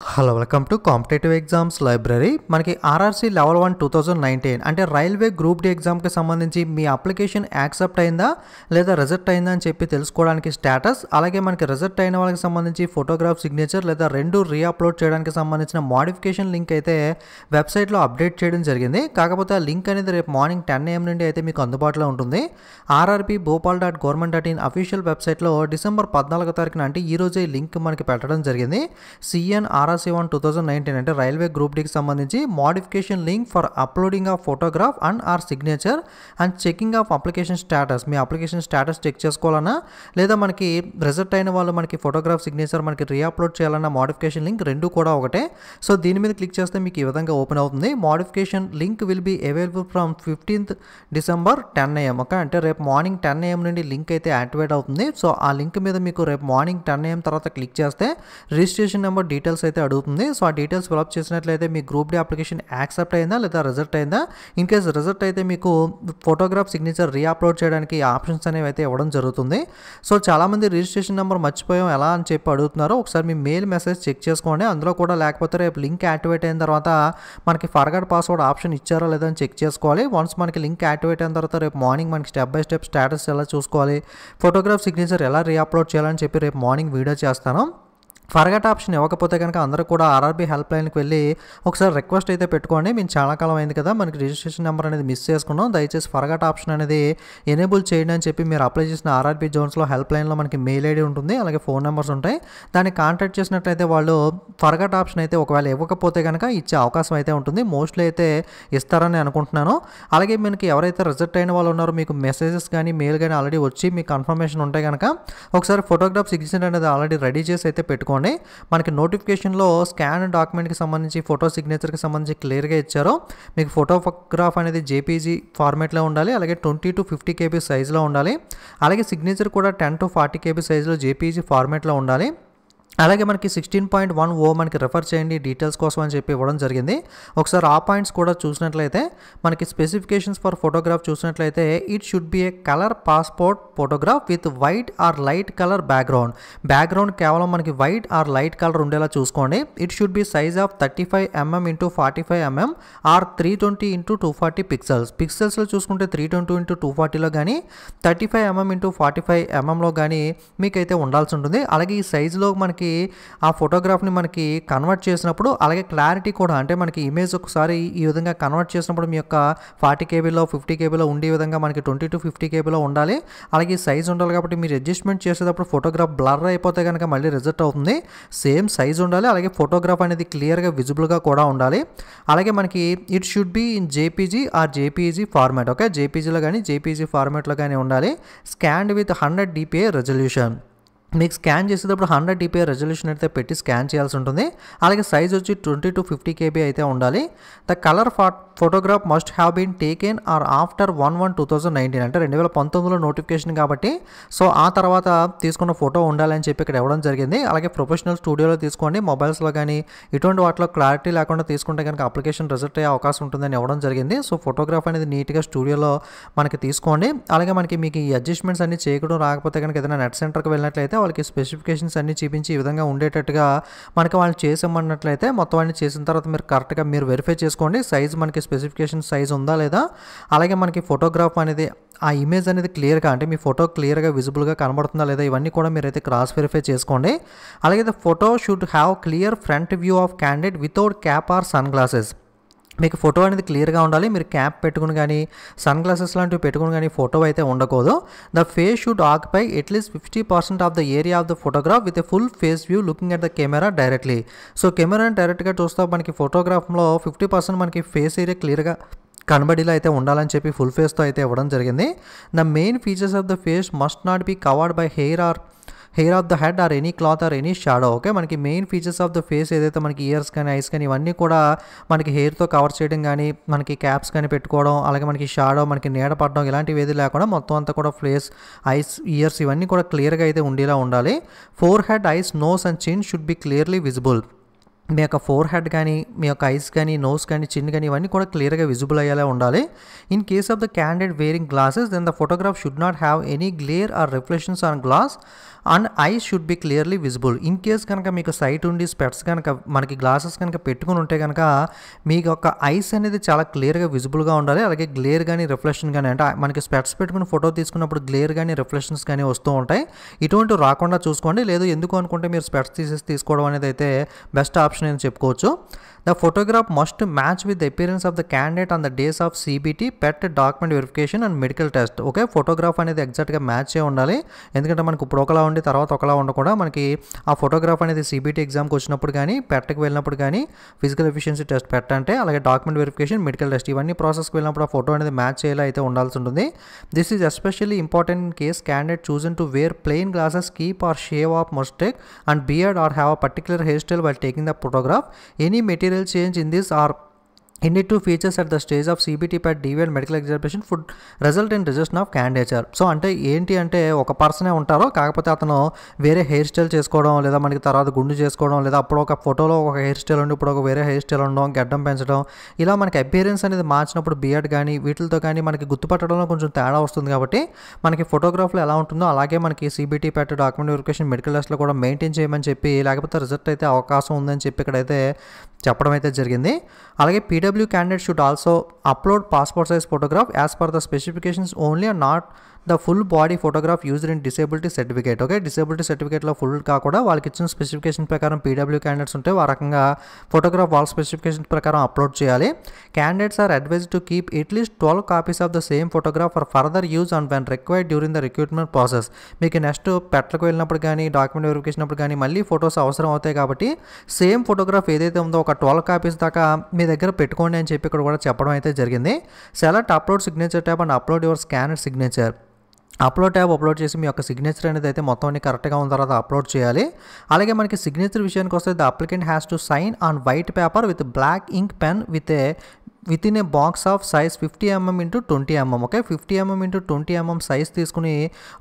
Hello welcome to competitive exams library. మనకి RRC level 1 2019 అంటే railway group D ఎగ్జామ్కి సంబంధించి మీ అప్లికేషన్ యాక్సెప్ట్ అయిందా లేదా రిజెక్ట్ అయిందా అని చెప్పి తెలుసుకోవడానికి స్టేటస్, అలాగే మనకి రిజెక్ట్ అయిన వాళ్ళకి సంబంధించి ఫోటోగ్రాఫ్ సిగ్నేచర్ లేదా రెండు రీఅప్లోడ్ చేయడానికి సంబంధించిన మోడిఫికేషన్ లింక్ అయితే వెబ్సైట్లో అప్డేట్ చేయడం జరిగింది. కాకపోతే ఆ లింక్ అనేది రేపు మార్నింగ్ 10 AM నుండి అయితే మీకు అందుబాటులో ఉంటుంది. rrb.bhopal.government.in అఫీషియల్ వెబ్సైట్లో డిసెంబర్ 14వ తారీఖున అంటే ఈ రోజే లింక్ మనకి పెట్టడం జరిగింది. సిఎన్ RRC 1 2019 అంటే రైల్వే గ్రూప్ డికి సంబంధించి modification link for uploading of photograph and or signature and checking of application status. మీ అప్లికేషన్ స్టేటస్ చెక్ చేసుకోవాలన్నా లేదా మనకి రిజెక్ట్ అయిన వాళ్ళు మనకి ఫోటోగ్రాఫ్ సిగ్నేచర్ మనకి రీఅప్లోడ్ చేయాలన్న మోడిఫికేషన్ లింక్ రెండు కూడా ఒకటే. సో దీని మీద క్లిక్ చేస్తే మీకు ఈ విధంగా ఓపెన్ అవుతుంది. Modification link will be available from 15th December 10 AM. Okay, అంటే రేపు మార్నింగ్ 10 AM నుండి లింక్ అయితే యాక్టివేట్ అవుతుంది. సో ఆ లింక్ మీద మీకు రేపు మార్నింగ్ 10 AM తర్వాత క్లిక్ చేస్తే రిజిస్ట్రేషన్ నెంబర్ డీటెయిల్స్ అయితే అడుగుతుంది. సో ఆ డీటెయిల్స్ ఫిల్అప్ చేసినట్లయితే మీ గ్రూప్ డి అప్లికేషన్ యాక్సెప్ట్ అయిందా లేదా రిజెక్ట్ అయిందా. ఇన్ కేస్ రిజెక్ట్ అయితే మీకు ఫోటోగ్రాఫ్ సిగ్నేచర్ రీఅప్లోడ్ చేయడానికి ఆప్షన్స్ అనేవి అయితే ఇవ్వడం జరుగుతుంది. సో చాలామంది రిజిస్ట్రేషన్ నెంబర్ మర్చిపోయాం ఎలా అని చెప్పి అడుగుతున్నారు. ఒకసారి మీ మెయిల్ మెసేజ్ చెక్ చేసుకోండి. అందులో కూడా లేకపోతే రేపు లింక్ యాక్టివేట్ అయిన తర్వాత మనకి ఫర్గాట్ పాస్వర్డ్ ఆప్షన్ ఇచ్చారా లేదా అని చెక్ చేసుకోవాలి. వన్స్ మనకి లింక్ యాక్టివేట్ అయిన తర్వాత రేపు మార్నింగ్ మనకి స్టెప్ బై స్టెప్ స్టేటస్ ఎలా చూసుకోవాలి, ఫోటోగ్రాఫ్ సిగ్నేచర్ ఎలా రీఅప్లోడ్ చేయాలని చెప్పి రేపు మార్నింగ్ వీడియో చేస్తాను. ఫర్గాట్ ఆప్షన్ ఇవ్వకపోతే కనుక అందరూ కూడా ఆర్ఆర్బీ హెల్ప్ లైన్కి వెళ్ళి ఒకసారి రిక్వెస్ట్ అయితే పెట్టుకోండి. మేము చాలా కాలం అయింది కదా మనకి రిజిస్ట్రేషన్ నెంబర్ అనేది మిస్ చేసుకున్నాం, దయచేసి ఫర్గాట్ ఆప్షన్ అనేది ఎనేబుల్ చేయండి అని చెప్పి మీరు అప్లై చేసిన ఆర్ఆర్బీ జోన్స్లో హెల్ప్ లైన్లో మనకి మెయిల్ ఐడి ఉంటుంది, అలాగే ఫోన్ నెంబర్స్ ఉంటాయి. దాన్ని కాంటాక్ట్ చేసినట్లయితే వాళ్ళు ఫర్గాట్ ఆప్షన్ అయితే ఒకవేళ ఇవ్వకపోతే కనుక ఇచ్చే అవకాశం అయితే ఉంటుంది. మోస్ట్లీ అయితే ఇస్తారని అనుకుంటున్నాను. అలాగే మనకి ఎవరైతే రిజెక్ట్ అయిన వాళ్ళు ఉన్నారో మీకు మెసేజెస్ కానీ మెయిల్ కానీ ఆల్రెడీ వచ్చి మీకు కన్ఫర్మేషన్ ఉంటాయి కనుక ఒకసారి ఫోటోగ్రాఫ్ సిగ్నేచర్ అనేది ఆల్రెడీ రెడీ చేసి అయితే పెట్టుకోండి. మనకి నోటిఫికేషన్లో స్కాన్ డాక్యుమెంట్కి సంబంధించి ఫోటో సిగ్నేచర్కి సంబంధించి క్లియర్గా ఇచ్చారు. మీకు ఫోటోగ్రాఫ్ అనేది జేపీజీ ఫార్మేట్లో ఉండాలి, అలాగే 20 to 50 KB సైజులో ఉండాలి, అలాగే సిగ్నేచర్ కూడా 10 to 40 KB సైజులో జేపీజీ ఫార్మేట్లో ఉండాలి. అలాగే మనకి 16.1 మనకి రెఫర్ చేయండి డీటెయిల్స్ కోసం అని చెప్పి ఇవ్వడం జరిగింది. ఒకసారి ఆ పాయింట్స్ కూడా చూసినట్లయితే మనకి స్పెసిఫికేషన్స్ ఫర్ ఫోటోగ్రాఫ్ చూసినట్లయితే it should be a colour passport photograph with white or light colour background కేవలం మనకి వైట్ ఆర్ లైట్ కలర్ ఉండేలా చూసుకోండి. It should be size of 35 mm x 45 mm or 320 x 240 పిక్సెల్స్లో చూసుకుంటే 320 x 240లో కానీ 35 mm x 45 mmలో కానీ మీకైతే ఉండాల్సి ఉంటుంది. అలాగే ఈ సైజులో మనకి ఆ ఫోటోగ్రాఫ్ని మనకి కన్వర్ట్ చేసినప్పుడు అలాగే క్లారిటీ కూడా అంటే మనకి ఇమేజ్ ఒకసారి ఈ విధంగా కన్వర్ట్ చేసినప్పుడు మీ యొక్క 40 KBలో 50 KBలో ఉండే విధంగా మనకి 20 to 50 KBలో ఉండాలి. అలాగే సైజ్ ఉండాలి కాబట్టి మీరు అడ్జస్ట్మెంట్ చేసేటప్పుడు ఫోటోగ్రాఫ్ బ్లర్ అయిపోతే కనుక మళ్ళీ రిజెక్ట్ అవుతుంది. సేమ్ సైజ్ ఉండాలి, అలాగే ఫోటోగ్రాఫ్ అనేది క్లియర్గా విజిబుల్గా కూడా ఉండాలి. అలాగే మనకి it should be in JPEG or JPEG format. Okay, జేపీజీలో కానీ జేపీజీ ఫార్మాట్లో కానీ ఉండాలి. Scanned with 100 DPI resolution. మీకు స్కాన్ చేసేటప్పుడు 100 DPI రెజల్యూషన్ అయితే పెట్టి స్కాన్ చేయాల్సి ఉంటుంది. అలాగే సైజ్ వచ్చి 20 to 50 KB అయితే ఉండాలి. The colour photograph must have been taken or after 1/1/2019 అంటే 2019లో నోటిఫికేషన్ కాబట్టి సో ఆ తర్వాత తీసుకున్న ఫోటో ఉండాలని చెప్పి ఇక్కడ ఇవ్వడం జరిగింది. అలాగే ప్రొఫెషనల్ స్టూడియోలో తీసుకోండి, మొబైల్స్లో కానీ ఇటువంటి వాటిలో క్లారిటీ లేకుండా తీసుకుంటే కనుక అప్లికేషన్ రిజెక్ట్ అయ్యే అవకాశం ఉంటుందని ఇవ్వడం జరిగింది. సో ఫోటోగ్రాఫ్ అనేది నీట్గా స్టూడియోలో మనకి తీసుకోండి. అలాగే మీకు ఈ అడ్జస్ట్మెంట్స్ అన్ని చేయడం రాకపోతే కనుక ఏదైనా నెట్ సెంటర్కి వెళ్ళినట్లయితే వాళ్ళకి స్పెసిఫికేషన్స్ అన్ని చూపించి ఈ విధంగా ఉండేటట్టుగా మనకి వాళ్ళు చేసామన్నట్లయితే మొత్తం అన్ని చేసిన తర్వాత మీరు కరెక్ట్గా మీరు వెరిఫై చేసుకోండి సైజ్ మనకి స్పెసిఫికేషన్ సైజ్ ఉందా లేదా. అలాగే మనకి ఫోటోగ్రాఫ్ అనేది ఆ ఇమేజ్ అనేది క్లియర్గా అంటే మీ ఫోటో క్లియర్గా విజిబుల్గా కనబడుతుందా లేదా ఇవన్నీ కూడా మీరైతే క్రాస్ వెరిఫై చేసుకోండి. అలాగే the photo should have clear front view of candidate without cap or sunglasses. మీకు ఫోటో అనేది క్లియర్గా ఉండాలి, మీరు క్యాప్ పెట్టుకుని కానీ సన్ గ్లాసెస్ లాంటివి పెట్టుకుని కానీ ఫోటో అయితే ఉండకూడదు. The face should occupy at least 50% of the area of the photograph with a full face view looking at the camera directly. So కెమెరాని డైరెక్ట్గా చూస్తే మనకి ఫోటోగ్రాఫ్లో 50% మనకి ఫేస్ ఏరియా క్లియర్గా కనబడిలా అయితే ఉండాలని చెప్పి ఫుల్ ఫేస్తో అయితే ఇవ్వడం జరిగింది. The main features of the face must not be covered by hair of the head or any cloth or any shadow. Okay, మనకి main features of the face ఏదైతే మనకి ఇయర్స్ కానీ ఐస్ కానీ ఇవన్నీ కూడా మనకి హెయిర్తో కవర్ చేయడం కానీ మనకి క్యాప్స్ కానీ పెట్టుకోవడం అలాగే మనకి షాడో మనకి నీడ పడడం ఇలాంటివి ఏది లేకుండా మొత్తం అంతా కూడా ఫేస్ ఐస్ ఇయర్స్ ఇవన్నీ కూడా క్లియర్గా అయితే ఉండేలా ఉండాలి. Forehead eyes nose and chin should be clearly visible. మీ యొక్క ఫోర్ హెడ్ కానీ మీ యొక్క ఐస్ కానీ నోస్ కానీ చిన్ కానీ ఇవన్నీ కూడా క్లియర్గా విజిబుల్ అయ్యేలా ఉండాలి. In case of the candidate wearing glasses then the photograph should not have any glare or reflections on glass and eyes should be clearly visible. In case కనుక మీకు సైట్ ఉండి స్పెట్స్ కనుక మనకి గ్లాసెస్ కనుక పెట్టుకుని ఉంటే కనుక మీకు ఒక ఐస్ అనేది చాలా క్లియర్గా విజిబుల్గా ఉండాలి. అలాగే గ్లేర్ కానీ రిఫ్లెక్షన్ కానీ, అంటే మనకి స్పెట్స్ పెట్టుకుని ఫోటో తీసుకున్నప్పుడు గ్లేర్ కానీ రిఫ్లెక్షన్స్ కానీ వస్తూ ఉంటాయి. ఇటువంటివి రాకుండా చూసుకోండి. లేదు ఎందుకు అనుకుంటే మీరు స్పెట్స్ తీసుకోవడం అనేది అయితే బెస్ట్ ఆప్షన్ అని చెప్పుకోవచ్చు. The photograph must match with the appearance of the candidate on the days of CBT, PET, document verification and medical test. Okay, photograph అనేది ఎగ్జాక్ట్గా మ్యాచ్ అయి ఉండాలి. ఎందుకంటే మనకు ఇప్పుడు ఒకలా ఉండి తర్వాత ఒకలా ఉండకుండా మనకి ఆ ఫోటోగ్రాఫ్ అనేది CBT ఎగ్జామ్కి వచ్చినప్పుడు కానీ, పెట్కి వెళ్ళినప్పుడు కానీ, ఫిజికల్ ఎఫిషియన్సీ టెస్ట్ పెట్ అంటే, అలాగే డాక్యుమెంట్ వెరిఫికేషన్, మెడికల్ టెస్ట్ ఇవన్నీ ప్రాసెస్కి వెళ్ళినప్పుడు ఆ ఫోటో అనేది మ్యాచ్ అయ్యేలా అయితే ఉండాల్సి ఉంటుంది. This is especially important in case candidate chosen to wear plain glasses, keep or shave off mustache and beard or have a particular hair style while taking the photograph. Any material change in this or any two features at the stage of CBT, PET, DV and medical examination would result in rejection of candidature. So అంటే ఏంటి అంటే ఒక పర్సనే ఉంటారో, కాకపోతే అతను వేరే hair style చేసుకోవడం, లేదా మనకి తర్వాత గుండు చేసుకోవడం, లేదా అప్పుడు ఒక ఫోటోలో ఒక హెయిర్ స్టైల్ ఉండి ఇప్పుడు ఒక వేరే హెయిర్ స్టైల్ ఉండడం, గడ్డం పెంచడం, ఇలా మనకి అపియరెన్స్ అనేది మార్చినప్పుడు బియర్డ్ కానీ వీటితో కానీ మనకి గుర్తుపట్టడంలో కొంచెం తేడా వస్తుంది. కాబట్టి మనకి ఫోటోగ్రాఫ్లో ఎలా ఉంటుందో అలాగే మనకి CBT, PET, document verification, medical టెస్ట్లో కూడా మెయింటైన్ చేయమని చెప్పి, లేకపోతే రిజల్ట్ అయితే అవకాశం ఉందని చెప్పి ఇక్కడైతే చెప్పడం అయితే జరిగింది. అలాగే PW candidate should also upload passport size photograph as per the specifications only and not the full body photograph used in disability certificate. Okay, disability సర్టిఫికేట్లో ఫుల్ కాకుండా వాళ్ళకి ఇచ్చిన స్పెసిఫికేషన్ ప్రకారం PW క్యాండిడేట్స్ ఉంటే ఆ రకంగా ఫోటోగ్రాఫ్ వాళ్ళ స్పెసిఫికేషన్ ప్రకారం అప్లోడ్ చేయాలి. Candidates are advised to keep at least 12 copies of the same photograph for further use and when required during the recruitment process. మీకు నెక్స్ట్ పెట్లకు వెళ్ళినప్పుడు కానీ, డాక్యుమెంట్ వెరిఫికేషన్ అప్పుడు కానీ మళ్ళీ ఫొటోస్ అవసరం అవుతాయి. కాబట్టి సేమ్ ఫోటోగ్రాఫ్ ఏదైతే ఉందో ఒక 12 కాపీస్ దాకా మీ దగ్గర పెట్టుకోండి అని చెప్పి ఇక్కడ కూడా చెప్పడం అయితే జరిగింది. Select upload signature tab and upload your scanner signature. Upload tab upload చేసి మీ యొక్క సిగ్నేచర్ అనేది అయితే మొత్తం అన్ని కరెక్ట్గా ఉన్న తర్వాత అప్లోడ్ చేయాలి. అలాగే మనకి సిగ్నేచర్ విషయానికి వస్తే the applicant has to sign on white paper with black ink pen with in a box of size 50 mm × 20 mm. Okay, 50 mm × 20 mm size తీసుకుని,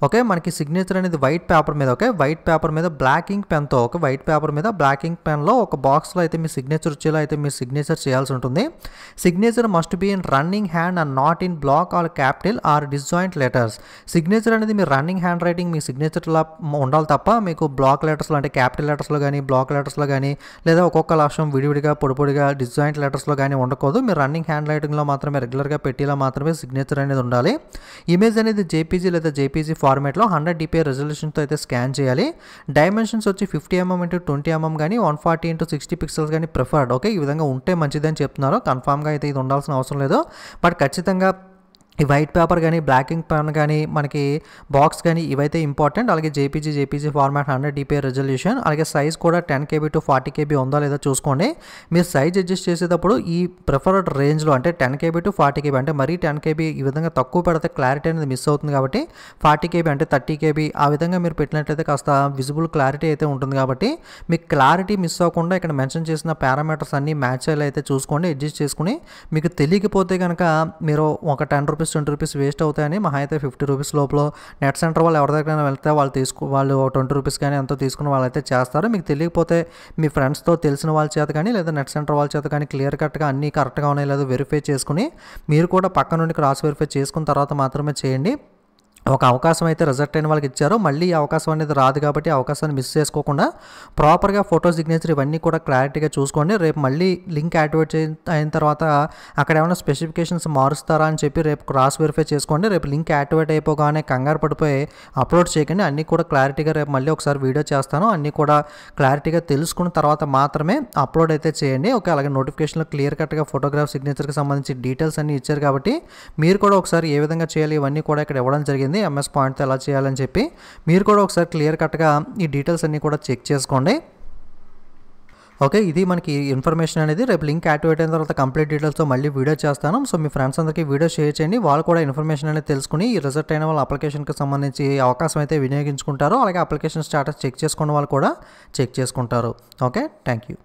ఓకే, మనకి సిగ్నేచర్ అనేది వైట్ పేపర్ మీద, ఓకే, వైట్ పేపర్ మీద black ink పెన్తో, okay, white paper మీద black ink పెన్లో ఒక బాక్స్లో అయితే మీ సిగ్నేచర్ వచ్చేలా అయితే మీ సిగ్నేచర్ చేయాల్సి ఉంటుంది. Signature must be in running hand and not in block or capital or disjoint letters. Signature అనేది మీ రన్నింగ్ హ్యాండ్ రైటింగ్ మీ సిగ్నేచర్లా ఉండాలి తప్ప మీకు బ్లాక్ లెటర్స్లో అంటే క్యాపిటల్ లెటర్స్లో కానీ, బ్లాక్ లెటర్స్లో కానీ, లేదా ఒక్కొక్క లక్షణం విడివిడిగా పొడిగా డిస్జాయింట్ లెటర్స్లో కానీ ఉండకూడదు. మీరు రన్నింగ్ హ్యాండ్ రైటింగ్లో మాత్రమే రెగ్యులర్గా పెట్టేలా మాత్రమే సిగ్నేచర్ అనేది ఉండాలి. ఇమేజ్ అనేది JPG లేదా JPG ఫార్మేట్లో 100 dpi రెజల్యూషన్తో అయితే స్కాన్ చేయాలి. డైమెన్షన్స్ వచ్చి 50 mm × 20 mm కానీ 140 × 60 పిక్సెల్స్ కానీ ప్రిఫర్డ్. ఓకే, ఈ విధంగా ఉంటే మంచిదని చెప్తున్నారు. కన్ఫామ్గా అయితే ఇది ఉండాల్సిన అవసరం లేదు. బట్ ఖచ్చితంగా ఈ వైట్ పేపర్ కానీ, బ్లాక్ ఇంక్ పెన్ కానీ, మనకి బాక్స్ కానీ ఇవైతే ఇంపార్టెంట్. అలాగే JPG ఫార్మాట్ 100 dpi రెజల్యూషన్. అలాగే సైజ్ కూడా 10 KB to 40 KB ఉందా లేదా చూసుకోండి. మీరు సైజ్ అడ్జస్ట్ చేసేటప్పుడు ఈ ప్రిఫర్డ్ రేంజ్లో అంటే 10 KB to 40 KB, అంటే మరీ 10 KB ఈ విధంగా తక్కువ పెడితే క్లారిటీ అనేది మిస్ అవుతుంది. కాబట్టి 40 KB అంటే 30 KB ఆ విధంగా మీరు పెట్టినట్లయితే కాస్త విజిబుల్ క్లారిటీ అయితే ఉంటుంది. కాబట్టి మీకు క్లారిటీ మిస్ అవ్వకుండా ఇక్కడ మెన్షన్ చేసిన పారామీటర్స్ అన్నీ మ్యాచ్ అయ్యేలా అయితే చూసుకోండి, అడ్జస్ట్ చేసుకుని. మీకు తెలియకపోతే కనుక మీరు ఒక 10 రూపీస్ 20 రూపీస్ వేస్ట్ అవుతాయని, మహా అయితే 50 రూపీస్ లోపల నెట్ సెంటర్ వాళ్ళు ఎవరి దగ్గర వెళ్తే వాళ్ళు 20 రూపీస్ కానీ ఎంతో తీసుకుని వాళ్ళైతే చేస్తారు. మీకు తెలియకపోతే మీ ఫ్రెండ్స్తో తెలిసిన వాళ్ళ చేత కానీ, లేదా నెట్ సెంటర్ వాళ్ళ చేత కానీ క్లియర్ కట్గా అన్నీ కరెక్ట్గా ఉన్నాయి లేదా వెరిఫై చేసుకుని, మీరు కూడా పక్క నుండి క్రాస్ వెరిఫై చేసుకున్న తర్వాత మాత్రమే చేయండి. ఒక అవకాశం అయితే రిజెక్ట్ అయిన వాళ్ళకి ఇచ్చారు, మళ్ళీ ఈ అవకాశం అనేది రాదు. కాబట్టి అవకాశాన్ని మిస్ చేసుకోకుండా ప్రాపర్గా ఫోటో సిగ్నేచర్ ఇవన్నీ కూడా క్లారిటీగా చూసుకోండి. రేపు మళ్ళీ లింక్ యాక్టివేట్ అయిన తర్వాత అక్కడ ఏమైనా స్పెసిఫికేషన్స్ మారుస్తారా అని చెప్పి రేపు క్రాస్ వెరిఫై చేసుకోండి. రేపు లింక్ యాక్టివేట్ అయిపోగానే కంగారు పడిపోయి అప్లోడ్ చేయకండి. అన్నీ కూడా క్లారిటీగా రేపు మళ్ళీ ఒకసారి వీడియో చేస్తాను, అన్నీ కూడా క్లారిటీగా తెలుసుకున్న తర్వాత మాత్రమే అప్లోడ్ అయితే చేయండి. ఓకే, అలాగే నోటిఫికేషన్లో క్లియర్ కట్గా ఫోటోగ్రాఫ్ సిగ్నేచర్కి సంబంధించి డీటెయిల్స్ అన్నీ ఇచ్చారు. కాబట్టి మీరు కూడా ఒకసారి ఏ విధంగా చేయాలి ఇవన్నీ కూడా ఇక్కడ ఇవ్వడం జరిగింది. MS పాయింట్తో ఎలా చేయాలని చెప్పి మీరు కూడా ఒకసారి క్లియర్ కట్గా ఈ డీటెయిల్స్ అన్నీ కూడా చెక్ చేసుకోండి. ఓకే, ఇది మనకి ఇన్ఫర్మేషన్ అనేది. రేపు లింక్ యాక్టివేట్ అయిన తర్వాత కంప్లీట్ డీటెయిల్స్తో మళ్ళీ వీడియో చేస్తాను. సో మీ ఫ్రెండ్స్ అందరికీ వీడియో షేర్ చేయండి. వాళ్ళు కూడా ఇన్ఫర్మేషన్ అనేది తెలుసుకుని ఈ రిజల్ట్ అయిన వాళ్ళ అప్లికేషన్కి సంబంధించి అవకాశం అయితే వినియోగించుకుంటారు. అలాగే అప్లికేషన్ స్టాటస్ చెక్ చేసుకున్న వాళ్ళు కూడా చెక్ చేసుకుంటారు. Okay, thank you.